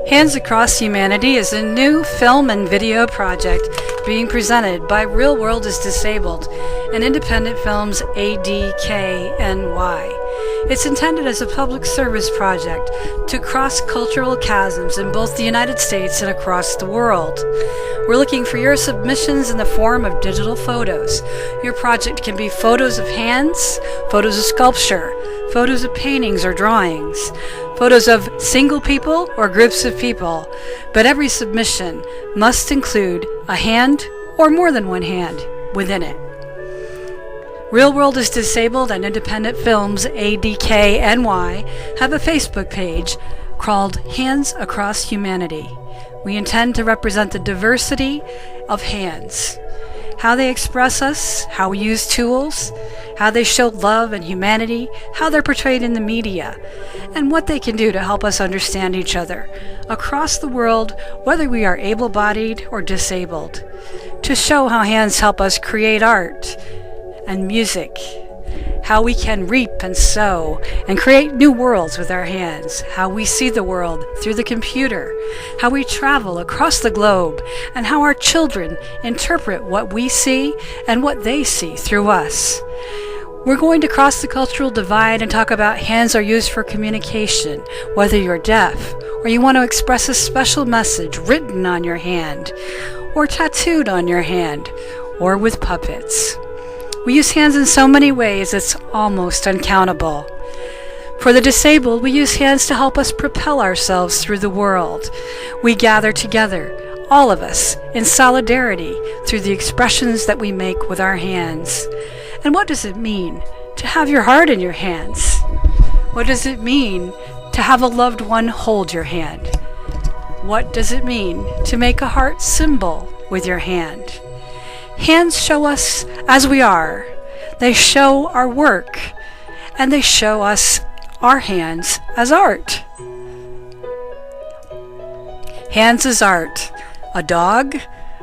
Hands Across Humanity is a new film and video project being presented by Real World is Disabled and Independent Films ADKNY. It's intended as a public service project to cross cultural chasms in both the United States and across the world. We're looking for your submissions in the form of digital photos. Your project can be photos of hands, photos of sculpture, photos of paintings or drawings, photos of single people or groups of people, but every submission must include a hand or more than one hand within it. Real World is Disabled and Independent Films ADKNY have a Facebook page called Hands Across Humanity. We intend to represent the diversity of hands, how they express us, how we use tools, how they show love and humanity, how they're portrayed in the media, and what they can do to help us understand each other across the world, whether we are able-bodied or disabled, to show how hands help us create art and music, how we can reap and sow and create new worlds with our hands, how we see the world through the computer, how we travel across the globe, and how our children interpret what we see and what they see through us. We're going to cross the cultural divide and talk about hands are used for communication, whether you're deaf or you want to express a special message written on your hand or tattooed on your hand or with puppets. We use hands in so many ways it's almost uncountable. For the disabled, we use hands to help us propel ourselves through the world. We gather together, all of us, in solidarity through the expressions that we make with our hands. And what does it mean to have your heart in your hands? What does it mean to have a loved one hold your hand? What does it mean to make a heart symbol with your hand? Hands show us as we are. They show our work, and they show us our hands as art. Hands as art. A dog,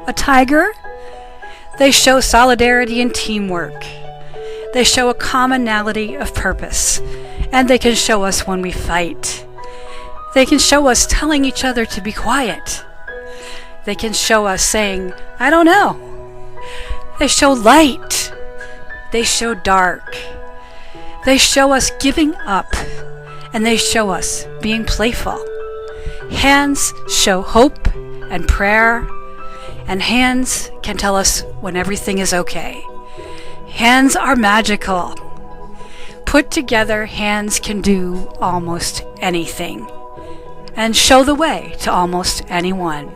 a tiger. They show solidarity and teamwork. They show a commonality of purpose, and they can show us when we fight. They can show us telling each other to be quiet. They can show us saying, I don't know. They show light. They show dark. They show us giving up, and they show us being playful. Hands show hope and prayer, and hands can tell us when everything is okay. Hands are magical. Put together, hands can do almost anything and show the way to almost anyone.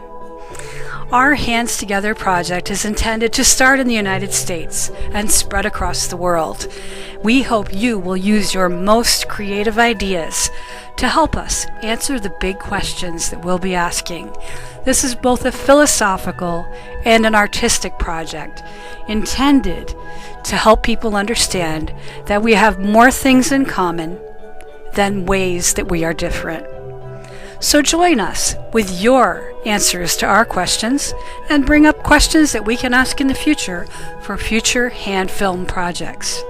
Our Hands Together project is intended to start in the United States and spread across the world. We hope you will use your most creative ideas to help us answer the big questions that we'll be asking. This is both a philosophical and an artistic project intended to help people understand that we have more things in common than ways that we are different. So join us with your answers to our questions and bring up questions that we can ask in the future for future hand film projects.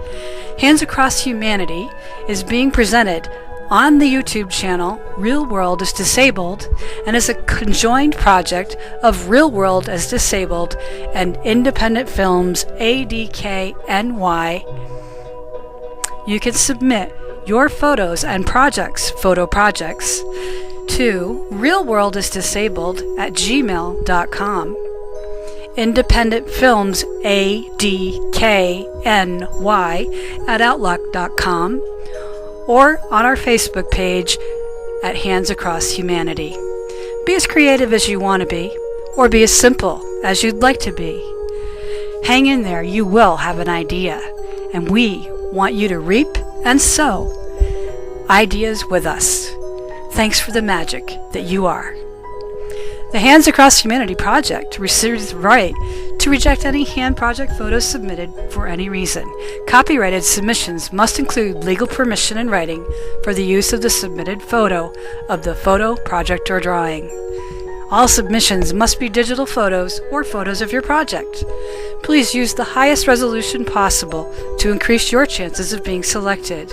Hands Across Humanity is being presented on the YouTube channel Real World is Disabled and is a conjoined project of Real World as Disabled and Independent Films ADKNY. You can submit your photos and photo projects to realworldisdisabled@gmail.com, Independent Films ADKNY@outlook.com, or on our Facebook page at Hands Across Humanity. Be as creative as you want to be, or be as simple as you'd like to be. Hang in there, you will have an idea, and we want you to reap and sow ideas with us. Thanks for the magic that you are. The Hands Across Humanity project reserves the right to reject any hand project photos submitted for any reason. Copyrighted submissions must include legal permission in writing for the use of the submitted photo of the photo, project, or drawing. All submissions must be digital photos or photos of your project. Please use the highest resolution possible to increase your chances of being selected.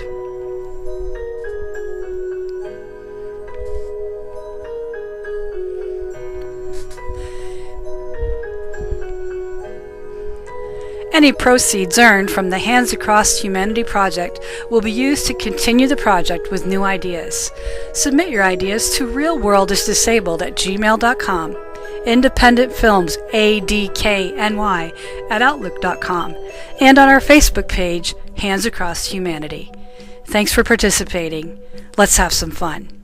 Any proceeds earned from the Hands Across Humanity project will be used to continue the project with new ideas. Submit your ideas to realworldisdisabled@gmail.com, independentfilmsadkny@outlook.com, and on our Facebook page, Hands Across Humanity. Thanks for participating. Let's have some fun.